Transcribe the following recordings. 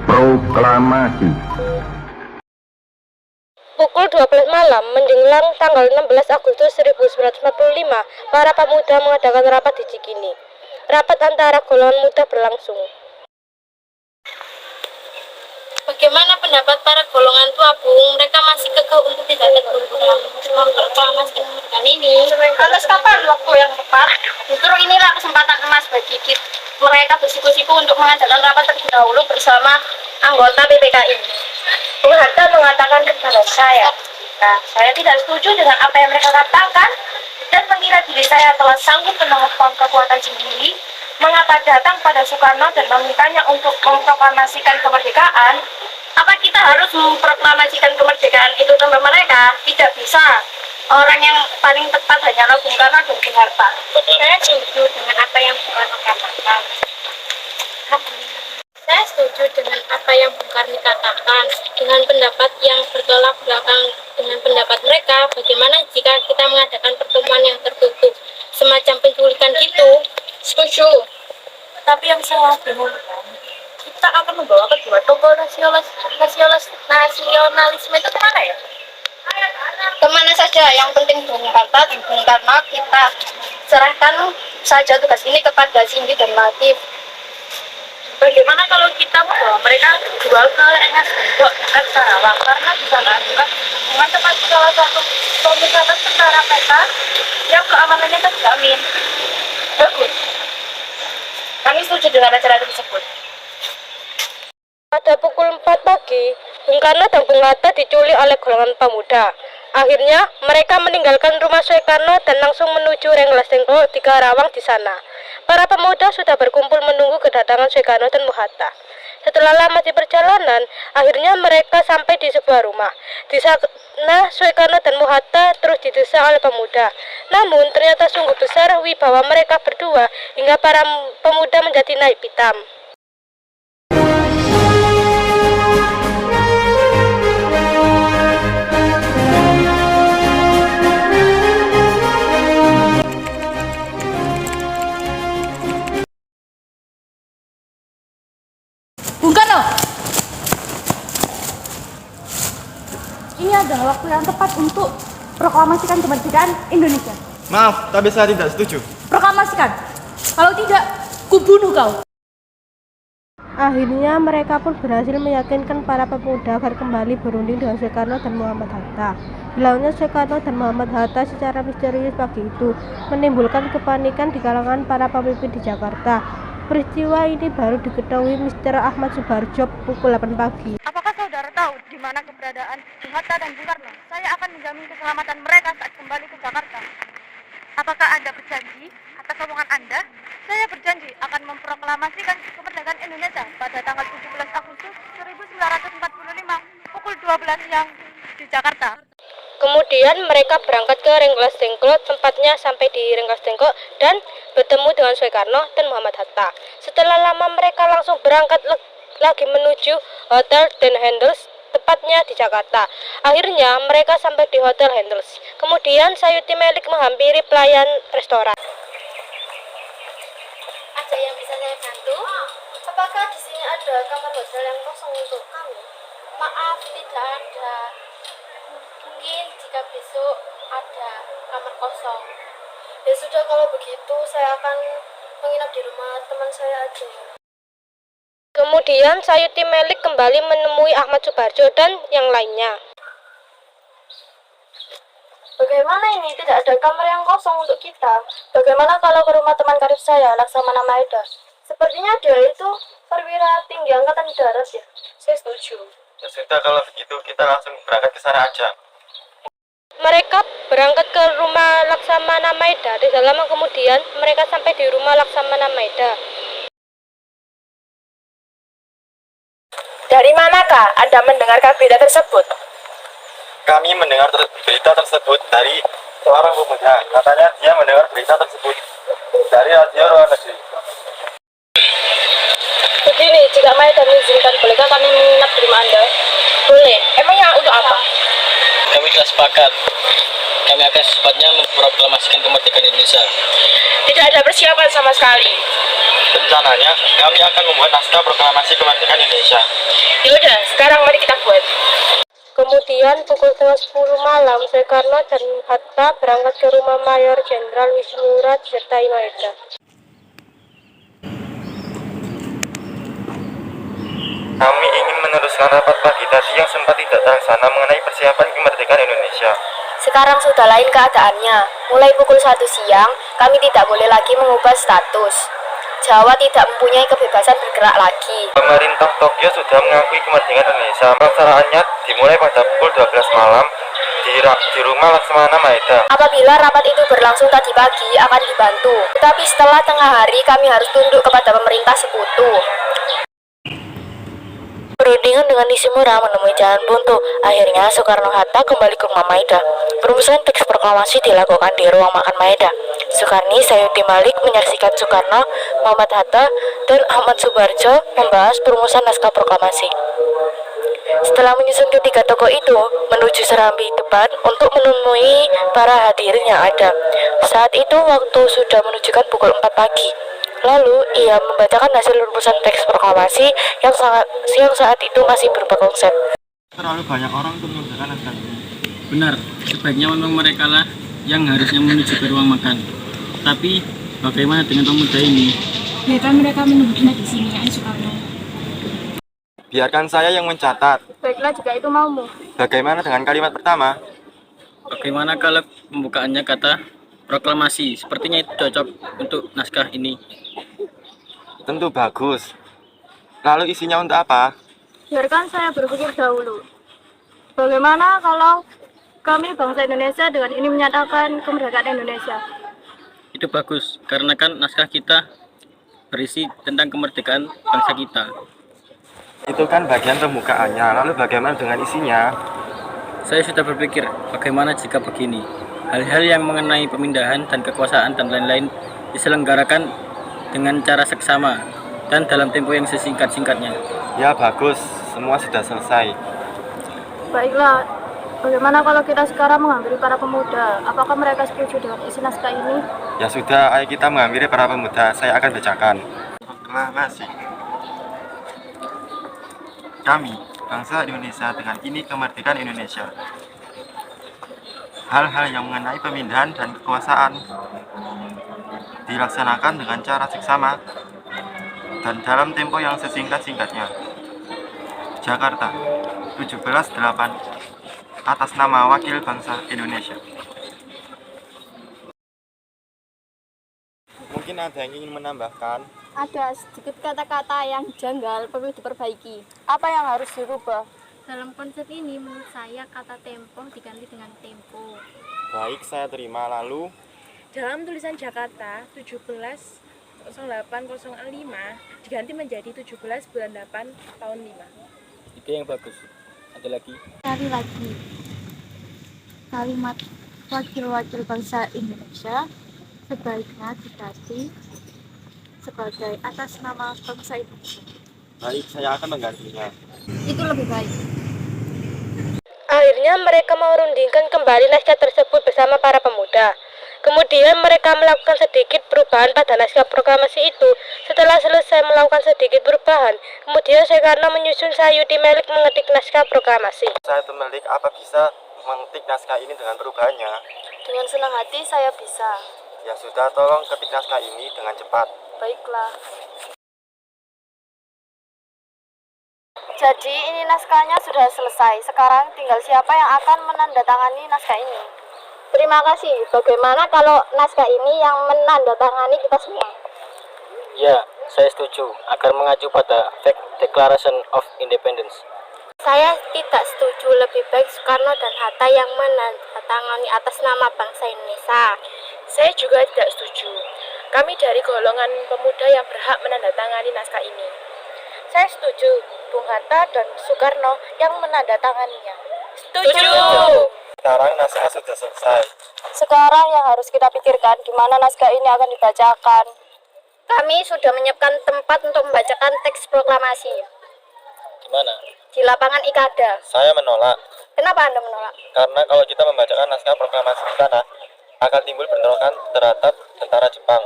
Proklamasi. Pukul 12 malam menjelang tanggal 16 Agustus 1945, para pemuda mengadakan rapat di Cikini. Rapat antara golongan muda berlangsung. Bagaimana pendapat para golongan tua, Bung? Mereka masih kekeh untuk tidak tergabung dalam proklamasi kemerdekaan ini. Lantas kapan waktu yang tepat? Justru inilah kesempatan emas bagi mereka bersikuku untuk mengadakan rapat terlebih dahulu bersama anggota PPKI. Bung Hatta mengatakan kepada saya tidak setuju dengan apa yang mereka katakan dan mengira diri saya telah sanggup menemukan kekuatan sendiri. Mengapa datang pada Soekarno dan memintanya untuk memproklamasikan kemerdekaan? Apa kita harus memproklamasikan kemerdekaan itu tanpa mereka? Tidak bisa. Orang yang paling tepat hanyalah Bung Karno dan Bung Hatta. Saya setuju dengan apa yang Bung Karno katakan. Saya setuju dengan apa yang Bung Karno katakan. Dengan pendapat yang bertolak belakang dengan pendapat mereka, bagaimana jika kita mengadakan pertemuan yang tertutup, semacam penculikan gitu? Setuju. Tapi yang saya bingung, kita akan membawa kedua tokoh nasionalisme itu kemana ya? Kemana saja, yang penting Bung Hatta dan Bung Karno kita serahkan saja tugas ini kepada Cindy dan Latif. Bagaimana kalau kita membawa mereka jual ke NS dekat Sarawak, karena di sana juga dengan tempat salah satu pemusatan tentara mereka yang keamanannya terjamin. Bagus. Kami setuju dengan acara tersebut. Pada pukul 4 pagi, Bung Karno dan Bung Hatta diculik oleh golongan pemuda. Akhirnya, mereka meninggalkan rumah Soekarno dan langsung menuju Rengas Dengklok di Karawang di sana. Para pemuda sudah berkumpul menunggu kedatangan Soekarno dan Bung Hatta. Setelah lama di perjalanan, akhirnya mereka sampai di sebuah rumah. Di sana, Soekarno dan Bung Hatta terus didesak oleh pemuda. Namun, ternyata sungguh besar wibawa mereka berdua hingga para pemuda menjadi naik pitam. Bung Karno, ini adalah waktu yang tepat untuk proklamasikan kemerdekaan Indonesia. Maaf, tapi saya tidak setuju. Proklamasikan. Kalau tidak, kubunuh kau. Akhirnya mereka pun berhasil meyakinkan para pemuda agar kembali berunding dengan Soekarno dan Muhammad Hatta. Hilangnya Soekarno dan Muhammad Hatta secara misterius pagi itu menimbulkan kepanikan di kalangan para pemimpin di Jakarta. Peristiwa ini baru diketahui Mr. Ahmad Subarjo pukul 8 pagi. Apakah saudara tahu di mana keberadaan Bung Hatta dan Bung Karno? Saya akan menjamin keselamatan mereka saat kembali ke Jakarta. Apakah Anda berjanji atas omongan Anda? Saya berjanji akan memproklamasikan kemerdekaan Indonesia pada tanggal 17 Agustus 1945 pukul 12 siang di Jakarta. Kemudian mereka berangkat ke Rengas Dengklok, tempatnya sampai di Rengas Dengklok dan bertemu dengan Soekarno dan Muhammad Hatta. Setelah lama mereka langsung berangkat lagi menuju Hotel Den Hendels, tepatnya di Jakarta. Akhirnya mereka sampai di Hotel Hendels. Kemudian Sayuti Melik menghampiri pelayan restoran. Ada yang bisa saya bantu? Apakah di sini ada kamar hotel yang kosong untuk kami? Maaf, tidak ada. Mungkin jika besok ada kamar kosong. Ya sudah, kalau begitu saya akan menginap di rumah teman saya aja. Kemudian Sayuti Melik kembali menemui Ahmad Subarjo dan yang lainnya. Bagaimana ini? Tidak ada kamar yang kosong untuk kita. Bagaimana kalau ke rumah teman karib saya, Laksamana Maeda? Sepertinya dia itu perwira tinggi angkatan darat ya. Saya setuju. Ya sudah, kalau begitu kita langsung berangkat ke sana aja. Mereka berangkat ke rumah Laksamana Maeda. Tidak lama kemudian mereka sampai di rumah Laksamana Maeda. Dari manakah Anda mendengarkan berita tersebut? Kami mendengar berita tersebut dari seorang pemuda. Katanya dia mendengar berita tersebut dari radio luar negeri. Begini, jika Maeda mengizinkan, bolehkah kami menginap di rumah Anda? Boleh. Emangnya untuk apa? Kami telah sepakat. kami akan secepatnya memproklamasikan kemerdekaan Indonesia. Tidak ada persiapan sama sekali. Rencananya, kami akan membuat naskah proklamasi kemerdekaan Indonesia. Ya udah, sekarang mari kita buat. Kemudian pukul 10 malam, Soekarno dan Hatta berangkat ke rumah Mayor Jenderal Wisnura disertai Maeda. Kami ingin meneruskan rapat pagi tadi yang sempat tidak terlaksana mengenai persiapan kemerdekaan Indonesia. Sekarang sudah lain keadaannya. Mulai pukul 1 siang, kami tidak boleh lagi mengubah status. Jawa tidak mempunyai kebebasan bergerak lagi. Pemerintah Tokyo sudah mengakui kemerdekaan Indonesia. Pelaksanaannya dimulai pada pukul 12 malam di rumah Laksmana Maeda. Apabila rapat itu berlangsung tadi pagi, akan dibantu. Tetapi setelah tengah hari, kami harus tunduk kepada pemerintah sekutu. Perundingan dengan Nishimura menemui jalan buntu. Akhirnya Soekarno-Hatta kembali ke rumah Maeda. Perumusan teks proklamasi dilakukan di ruang makan Maeda. Soekarni, Sayuti Malik menyaksikan Soekarno, Muhammad Hatta, dan Ahmad Subarjo membahas perumusan naskah proklamasi. Setelah menyusun ketiga tokoh itu menuju serambi depan untuk menemui para hadirin yang ada. Saat itu waktu sudah menunjukkan pukul 4 pagi. Lalu ia membacakan hasil rumusan teks proklamasi yang saat itu masih berupa konsep. Terlalu banyak orang untuk mengerjakan naskah ini. Benar, sebaiknya memang mereka lah yang harusnya menuju ke ruang makan. Tapi bagaimana dengan pemuda ini? Biarkan mereka menunggunya di sini, ya Soekarno. Biarkan saya yang mencatat. Baiklah jika itu maumu. Bagaimana dengan kalimat pertama? Bagaimana kalau pembukaannya kata proklamasi? Sepertinya itu cocok untuk naskah ini. Tentu bagus. Lalu isinya untuk apa? Biarkan saya berpikir dahulu. Bagaimana kalau kami bangsa Indonesia dengan ini menyatakan kemerdekaan Indonesia? Itu bagus, karena kan naskah kita berisi tentang kemerdekaan bangsa kita. Itu kan bagian pembukaannya. Lalu bagaimana dengan isinya? Saya sudah berpikir, bagaimana jika begini? Hal-hal yang mengenai pemindahan dan kekuasaan dan lain-lain diselenggarakan dengan cara seksama dan dalam tempo yang sesingkat-singkatnya. Ya bagus, semua sudah selesai. Baiklah, bagaimana kalau kita sekarang menghampiri para pemuda? Apakah mereka setuju dengan isi naskah ini? Ya sudah, ayo kita menghampiri para pemuda. Saya akan bacakan. Proklamasi. Kami, bangsa Indonesia dengan ini kemerdekaan Indonesia. Hal-hal yang mengenai pemindahan dan kekuasaan dilaksanakan dengan cara seksama dan dalam tempo yang sesingkat-singkatnya. Jakarta, 17/8 atas nama Wakil Bangsa Indonesia. Mungkin ada yang ingin menambahkan? Ada sedikit kata-kata yang janggal perlu diperbaiki. Apa yang harus dirubah? Dalam konsep ini, menurut saya kata tempo diganti dengan tempo. Baik, saya terima. Lalu Dalam tulisan Jakarta 17/08/05 diganti menjadi 17 bulan 8 tahun 5. Itu yang bagus. Ada lagi? Sekali lagi, kalimat wakil-wakil bangsa Indonesia sebaiknya diganti sebagai atas nama bangsa Indonesia. baik, saya akan menggantinya. Itu lebih baik. Akhirnya mereka merundingkan kembali naskah tersebut bersama para pemuda. Kemudian mereka melakukan sedikit perubahan pada naskah proklamasi itu. Setelah selesai melakukan sedikit perubahan, kemudian Soekarno menyusun Sayuti Melik mengetik naskah proklamasi. Saya Melik, apa bisa mengetik naskah ini dengan perubahannya? Dengan senang hati saya bisa. Ya sudah, tolong ketik naskah ini dengan cepat. Baiklah. Jadi ini naskahnya sudah selesai. Sekarang tinggal siapa yang akan menandatangani naskah ini. Terima kasih. Bagaimana kalau naskah ini yang menandatangani kita semua? Ya, saya setuju agar mengacu pada Fact Declaration of Independence. Saya tidak setuju. Lebih baik Soekarno dan Hatta yang menandatangani atas nama bangsa Indonesia. Saya juga tidak setuju. Kami dari golongan pemuda yang berhak menandatangani naskah ini. Saya setuju, Bung Hatta dan Soekarno yang menandatanganinya. Setuju! Sekarang naskah sudah selesai. Sekarang yang harus kita pikirkan di mana naskah ini akan dibacakan. Kami sudah menyiapkan tempat untuk membacakan teks proklamasi. Di mana? Di lapangan Ikada. Saya menolak. Kenapa Anda menolak? Karena kalau kita membacakan naskah proklamasi di sana, akan timbul bentrokan terhadap tentara Jepang.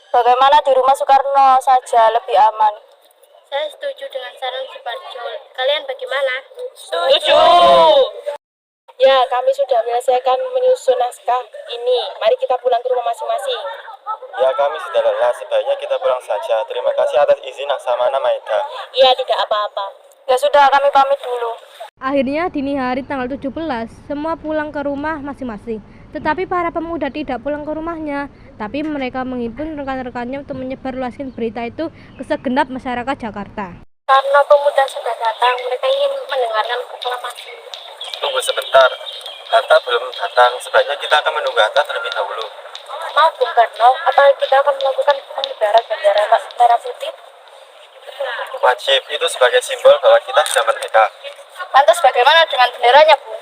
Bagaimana di rumah Soekarno saja lebih aman? Saya setuju dengan saran Suparjo. Kalian bagaimana? Setuju. Ya, kami sudah menyelesaikan menyusun naskah ini. Mari kita pulang ke rumah masing-masing. Ya, kami sudah lelah, sebaiknya kita pulang saja. Terima kasih atas izin Laksamana Maeda. Iya, tidak apa-apa. Ya sudah, kami pamit dulu. Akhirnya dini hari tanggal 17, semua pulang ke rumah masing-masing. Tetapi para pemuda tidak pulang ke rumahnya, tapi mereka menghimpun rekan-rekannya untuk menyebarluaskan berita itu ke segenap masyarakat Jakarta. Karena pemuda sudah datang, mereka ingin mendengarkan proklamasi. Tunggu sebentar, Hatta belum datang. Sebaiknya kita akan menunggu Hatta terlebih dahulu. Mau Bung Karno, apa kita akan melakukan pengibaran bendera merah putih? Wajib, itu sebagai simbol bahwa kita sudah merdeka. Lantas bagaimana dengan benderanya, Bu?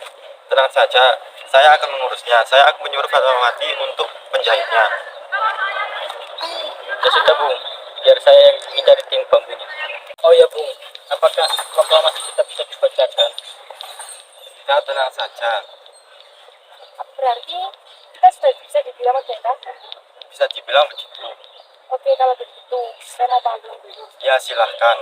Tenang saja, saya akan mengurusnya. Saya akan menyuruh Fatmawati untuk menjahitnya. Ya sudah Bung, biar saya yang mencari tim bambunya. Oh ya Bung, apakah proklamasi kita bisa dibacakan? Kita tenang saja, Berarti kita sudah bisa dibilang merdeka? bisa dibilang begitu. Oke, kalau begitu, saya mau pamit. Ya, silahkan.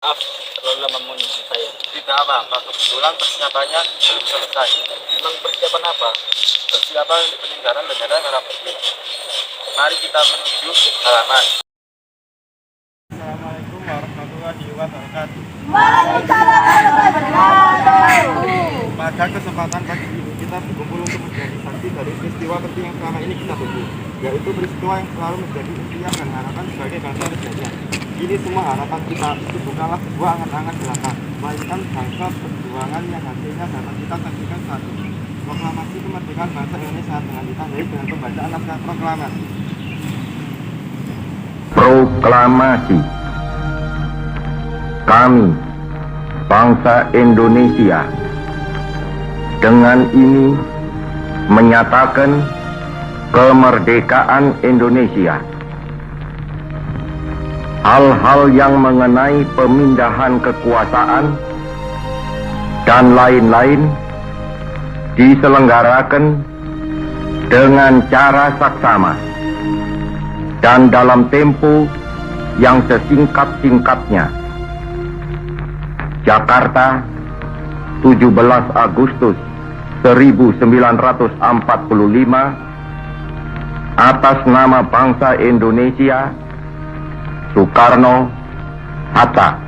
Maaf, terlalu lama menunggu saya. Tidak apa-apa, kebetulan persiapannya belum selesai. Memang persiapan apa? Persiapan untuk peninggalan bendera merah putih. Mari kita menuju halaman. Assalamualaikum warahmatullahi wabarakatuh. Pada kesempatan pagi ini kita berkumpul untuk menjadi saksi dari peristiwa penting yang selama ini kita tunggu, yaitu peristiwa yang selalu menjadi impian dan harapan sebagai bangsa Indonesia. Ini semua harapan kita itu bukanlah sebuah angan-angan belaka, melainkan bangsa perjuangan yang hasilnya dapat kita saksikan saat ini. Proklamasi kemerdekaan bangsa Indonesia dengan ditandai dengan pembacaan naskah proklamasi. Proklamasi. Kami, bangsa Indonesia, dengan ini menyatakan kemerdekaan Indonesia. Hal-hal yang mengenai pemindahan kekuasaan dan lain-lain diselenggarakan dengan cara saksama dan dalam tempo yang sesingkat-singkatnya. Jakarta, 17 Agustus 1945, atas nama bangsa Indonesia, Soekarno, Hatta.